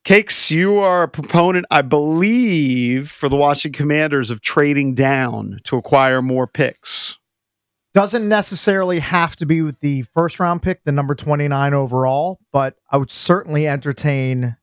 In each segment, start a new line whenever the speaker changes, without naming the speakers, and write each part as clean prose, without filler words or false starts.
Cakes, you are a proponent, I believe, for the Washington Commanders of trading down to acquire more picks.
Doesn't necessarily have to be with the first round pick, the number 29 overall, but I would certainly entertain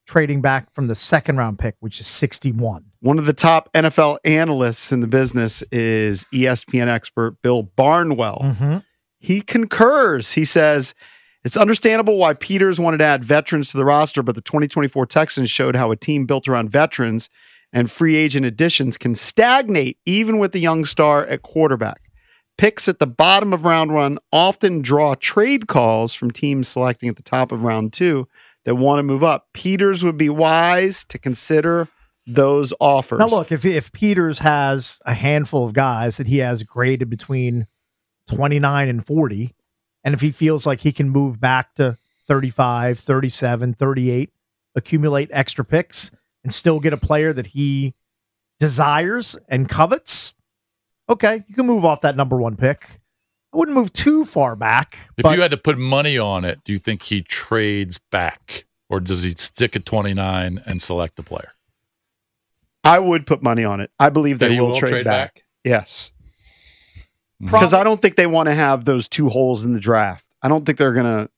trading back from the second round pick, which is 61.
One of the top NFL analysts in the business is ESPN expert Bill Barnwell.
Mm-hmm.
He concurs. He says, it's understandable why Peters wanted to add veterans to the roster, but the 2024 Texans showed how a team built around veterans and free agent additions can stagnate even with the young star at quarterback. Picks at the bottom of round one often draw trade calls from teams selecting at the top of round two that want to move up. Peters would be wise to consider those offers.
Now, look, if Peters has a handful of guys that he has graded between 29 and 40, and if he feels like he can move back to 35, 37, 38, accumulate extra picks, and still get a player that he desires and covets, okay, you can move off that number one pick. I wouldn't move too far back.
If you had to put money on it, do you think he trades back, or does he stick at 29 and select the player?
I would put money on it. I believe they will trade back. Yes. Because I don't think they want to have those two holes in the draft. I don't think they're going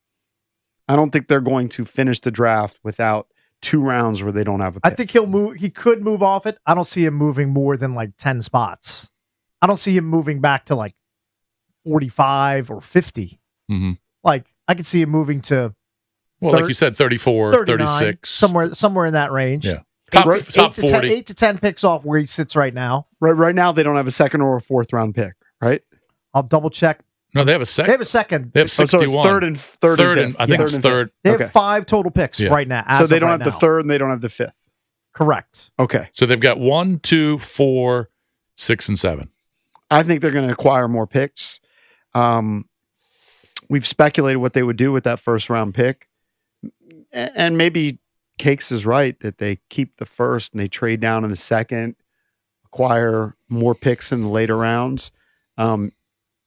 to finish the draft without 2 rounds where they don't have a pick.
I think he could move off it. I don't see him moving more than like 10 spots. I don't see him moving back to like 45 or 50.
Mm-hmm.
Like I could see him moving to
like you said, 34, 36.
Somewhere in that range.
Yeah. Top 40.
8 to 10 picks off where he sits right now.
Right now, they don't have a second or a fourth round pick, right?
I'll double check.
No, they have a second.
They have a second.
They have 61.
So it's third and
I think it's third.
They have 5 total picks right now.
So they don't have the third and they don't have the fifth.
Correct.
Okay.
So they've got 1, 2, 4, 6, and 7.
I think they're going to acquire more picks. We've speculated what they would do with that first round pick. And maybe Cakes is right that they keep the first and they trade down in the second, acquire more picks in the later rounds.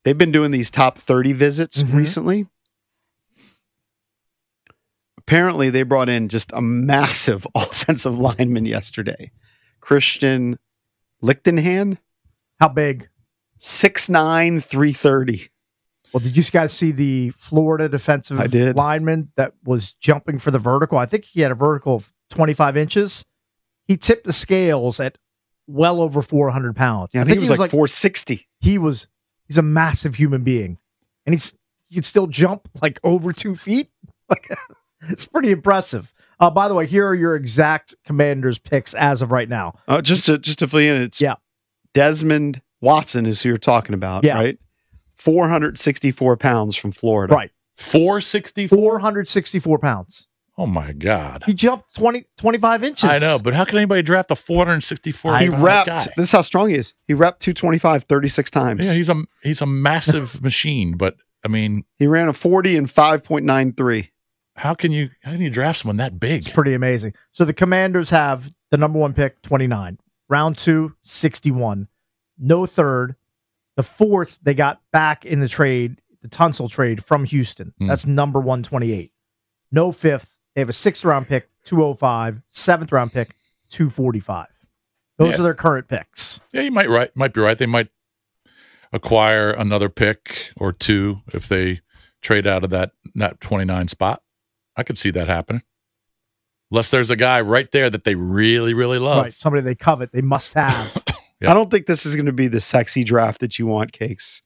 They've been doing these top 30 visits recently. Apparently, they brought in just a massive offensive lineman yesterday. Christian Lichtenhan.
How big?
6'9", 330.
Well, did you guys see the Florida defensive lineman that was jumping for the vertical? I think he had a vertical of 25 inches. He tipped the scales at well over 400 pounds.
Yeah, I think he was like 460.
He's a massive human being, and he could still jump like over 2 feet. Like it's pretty impressive. By the way, here are your exact Commanders picks as of right now.
Just to fill you in, it's Desmond Watson is who you're talking about, right? 464 pounds from Florida.
Right.
464
pounds.
Oh my God.
He jumped 25 inches.
I know, but how can anybody draft a 464
He
pound
repped,
guy?
this is how strong he is. He repped 225 36 times.
Yeah, he's a massive machine, but I mean,
he ran a 40 and 5.93.
How can you draft someone that big?
It's pretty amazing. So the Commanders have the number one pick, 29. Round 2, 61. No third. The fourth, they got back in the trade, the Tunsil trade from Houston. That's number 128. No fifth. They have a 6th round pick, 205. 7th round pick, 245. Those are their current picks.
Yeah, you might be right. They might acquire another pick or 2 if they trade out of that 29 spot. I could see that happening. Unless there's a guy right there that they really, really love.
Right, somebody they covet, they must have.
Yep. I don't think this is going to be the sexy draft that you want, Cakes.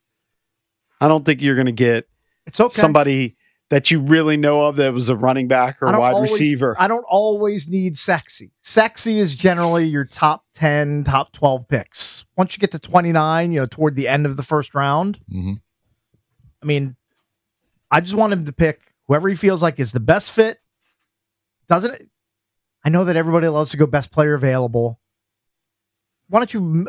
I don't think you're going to get somebody that you really know of that was a running back or a wide receiver.
I don't always need sexy. Sexy is generally your top 10, top 12 picks. Once you get to 29, toward the end of the first round, I mean, I just want him to pick whoever he feels like is the best fit. Doesn't it? I know that everybody loves to go best player available. Why don't you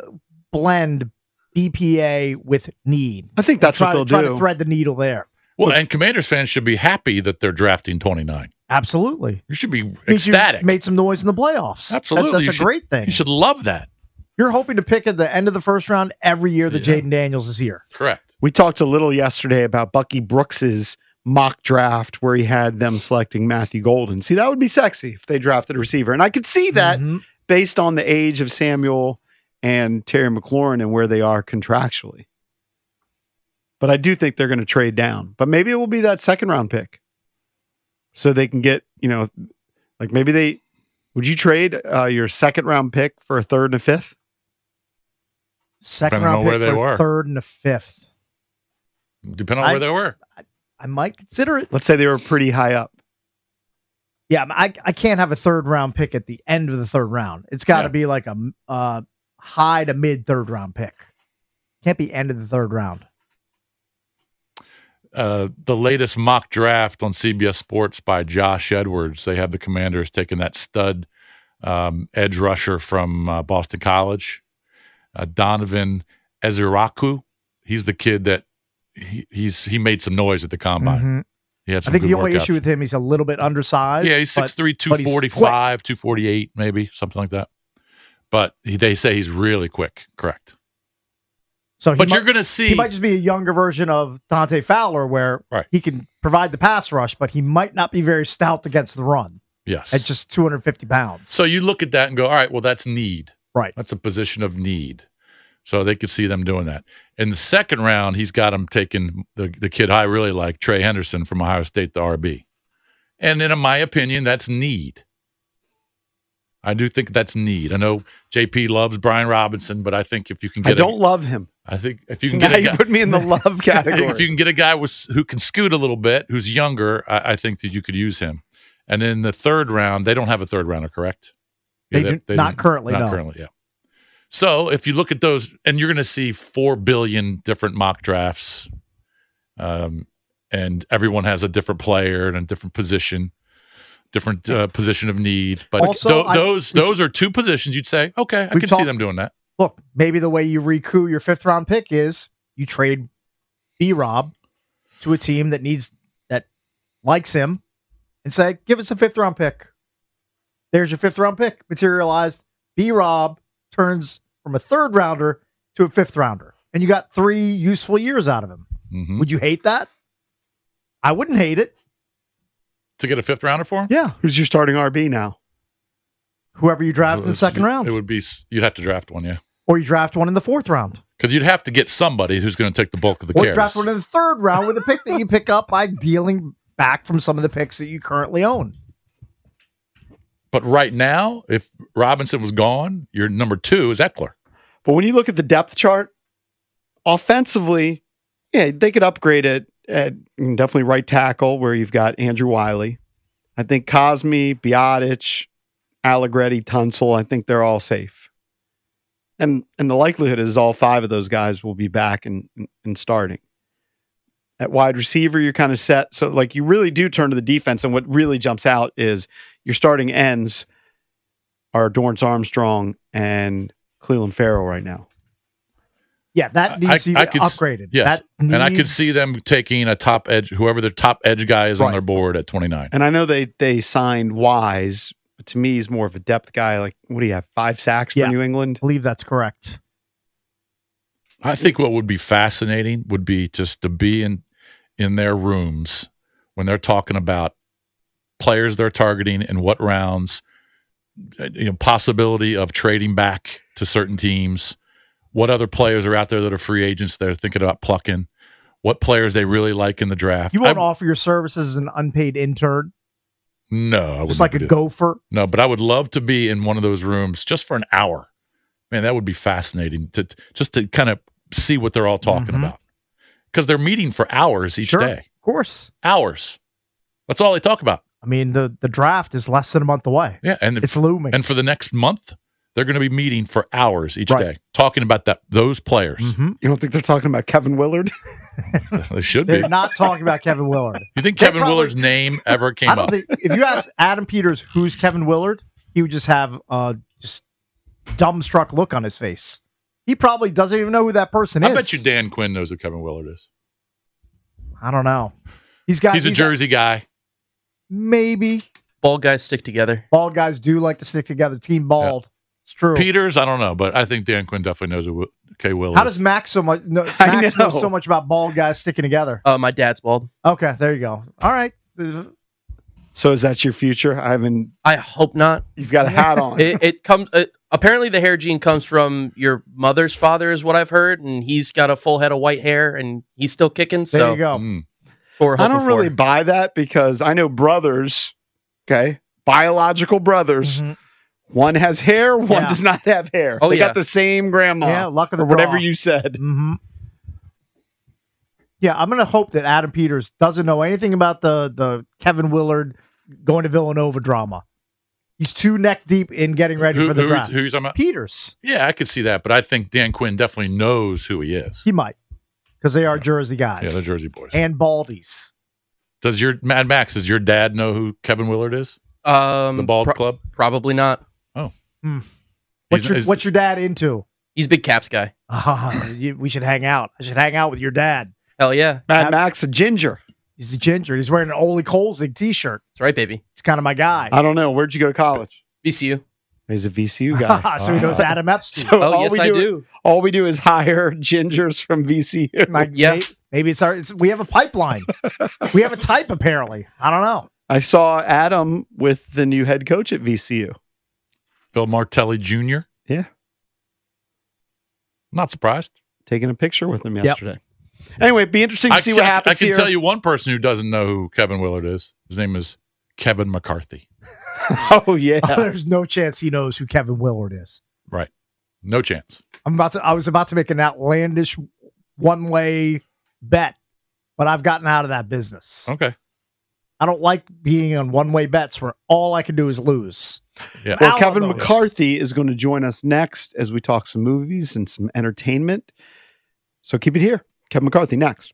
blend BPA with need?
I think that's what they'll do.
Try to thread the needle there.
Well, and Commanders fans should be happy that they're drafting 29.
Absolutely.
You should be ecstatic.
You made some noise in the playoffs.
Absolutely.
That's a great thing.
You should love that.
You're hoping to pick at the end of the first round every year that Jaden Daniels is here.
Correct.
We talked a little yesterday about Bucky Brooks's mock draft where he had them selecting Matthew Golden. See, that would be sexy if they drafted a receiver. And I could see that based on the age of Samuel and Terry McLaurin and where they are contractually. But I do think they're going to trade down. But maybe it will be that second round pick. So they can get, like maybe would you trade your second round pick for a third and a fifth?
Second round pick for a third and a fifth.
Depending on where they were.
I might consider it.
Let's say they were pretty high up.
Yeah, I can't have a third round pick at the end of the third round. It's got to be like a high to mid third round pick. Can't be end of the third round.
The latest mock draft on CBS Sports by Josh Edwards. They have the Commanders taking that stud edge rusher from Boston College, Donovan Eziraku. He's the kid that he made some noise at the combine.
Mm-hmm.
He had some
I think
good
the only
workouts.
issue with him, he's a little bit undersized.
Yeah, he's 6'3", 245, 248, maybe something like that. But they say he's really quick. Correct.
So
you're going to see...
He might just be a younger version of Dante Fowler where he can provide the pass rush, but he might not be very stout against the run.
Yes.
At just 250 pounds.
So you look at that and go, all right, well, that's need.
Right.
That's a position of need. So they could see them doing that. In the second round, he's got him taking the kid I really like, Trey Henderson from Ohio State, the RB. And in my opinion, that's need. I do think that's need. I know JP loves Brian Robinson, but I think if you can get
I don't love him.
I think if you can get a guy,
you put me in the love category.
If you can get a guy who can scoot a little bit, who's younger, I think that you could use him. And in the third round, they don't have a third rounder, correct?
Not currently,
Not
no.
currently, yeah. So if you look at those, and you're going to see 4 billion different mock drafts, and everyone has a different player and a different position, position of need. But
also,
those are two positions you'd say, okay, I can see them doing that.
Look, maybe the way you recoup your fifth round pick is you trade B-Rob to a team that likes him and say, give us a fifth round pick. There's your fifth round pick materialized. B-Rob turns from a third rounder to a fifth rounder. And you got 3 useful years out of him.
Mm-hmm.
Would you hate that? I wouldn't hate it.
To get a fifth rounder for him?
Yeah.
Who's your starting RB now?
Whoever you draft in the second round.
It would be, you'd have to draft one, yeah.
Or you draft one in the fourth round.
Because you'd have to get somebody who's going to take the bulk of the
carries. Or
carries.
draft one in the third round with a pick that you pick up by dealing back from some of the picks that you currently own.
But right now, if Robinson was gone, your number 2 is Eckler.
But when you look at the depth chart, offensively, yeah, they could upgrade it at definitely right tackle where you've got Andrew Wiley. I think Cosme, Biotic, Allegretti, Tunsil, I think they're all safe. And the likelihood is all 5 of those guys will be back and starting. At wide receiver, you're kind of set. So, like, you really do turn to the defense. And what really jumps out is your starting ends are Dorrance Armstrong and Cleveland Farrell right now.
Yeah, that needs to be upgraded.
Yes, and I could see them taking a top edge, whoever their top edge guy is on their board at 29.
And I know they signed Wise, but to me, he's more of a depth guy. Like, what do you have, 5 sacks for New England?
I believe that's correct.
I think what would be fascinating would be just to be in their rooms when they're talking about players they're targeting and what rounds, possibility of trading back to certain teams, what other players are out there that are free agents they're thinking about plucking, what players they really like in the draft.
You won't offer your services as an unpaid intern?
No. I wouldn't.
Just like a gopher?
No, but I would love to be in one of those rooms just for an hour. Man, that would be fascinating to kind of see what they're all talking about. Because they're meeting for hours each day.
Of course.
Hours. That's all they talk about.
I mean, the draft is less than a month away.
Yeah, and
it's looming.
And for the next month, they're going to be meeting for hours each day, talking about those players.
Mm-hmm. You don't think they're talking about Kevin Willard?
They should be.
They're not talking about Kevin Willard.
You think Kevin Willard's name ever came up?
If you ask Adam Peters who's Kevin Willard, he would just have just dumbstruck look on his face. He probably doesn't even know who that person is.
I bet you Dan Quinn knows who Kevin Willard is.
I don't know. He's
a Jersey guy.
Maybe.
Bald guys stick together.
Bald guys do like to stick together. Team Bald. It's true.
Peters, I don't know, but I think Dan Quinn definitely knows who K. Will
How
is.
does Max know
know.
so much about bald guys sticking together?
My dad's bald.
Okay, there you go. All right.
So is that your future?
I hope not.
You've got a hat on.
It comes. Apparently, the hair gene comes from your mother's father, is what I've heard, and he's got a full head of white hair, and he's still kicking. So
There you go.
that's what we're
I
hoping
don't really
for.
buy that because I know brothers, okay, biological brothers.
Mhm.
One has hair, one
Yeah.
does not have hair.
Oh,
they
yeah.
got the same grandma.
Yeah, luck of the
or whatever
draw.
you said.
Mm-hmm. Yeah, I'm going to hope that Adam Peters doesn't know anything about the Kevin Willard going to Villanova drama. He's too neck deep in getting ready for the draft.
Who you talking about?
Peters.
Yeah, I could see that, but I think Dan Quinn definitely knows who he is.
He might, because they are Jersey guys.
Yeah, the Jersey boys.
And Baldies.
Does your Mad Max? Does your dad know who Kevin Willard is? The Bald Club.
Probably not.
What's your dad into?
He's a big Caps guy.
We should hang out. I should hang out with your dad.
Hell yeah.
Mad Max, a ginger.
He's a ginger. He's wearing an Ole Kolzig t-shirt.
That's right, baby.
He's kind of my guy.
I don't know. Where'd you go to college?
VCU.
He's a VCU guy.
So he knows Adam Epstein.
So
Oh, yes, I do.
All we do is hire gingers from VCU.
Like,
Yeah.
Maybe we have a pipeline. We have a type, apparently. I don't know.
I saw Adam with the new head coach at VCU.
Phil Martelli Jr.
Yeah.
Not surprised.
Taking a picture with him yesterday. Anyway, it'd be interesting to see what happens
I can
here.
tell you one person who doesn't know who Kevin Willard is. His name is Kevin McCarthy.
Oh, yeah.
There's no chance he knows who Kevin Willard is.
Right. No chance.
I was about to make an outlandish one-way bet, but I've gotten out of that business.
Okay.
I don't like being on one-way bets where all I can do is lose.
Yeah.
Well,
Out
Kevin
on those.
McCarthy is going to join us next as we talk some movies and some entertainment. So keep it here. Kevin McCarthy next.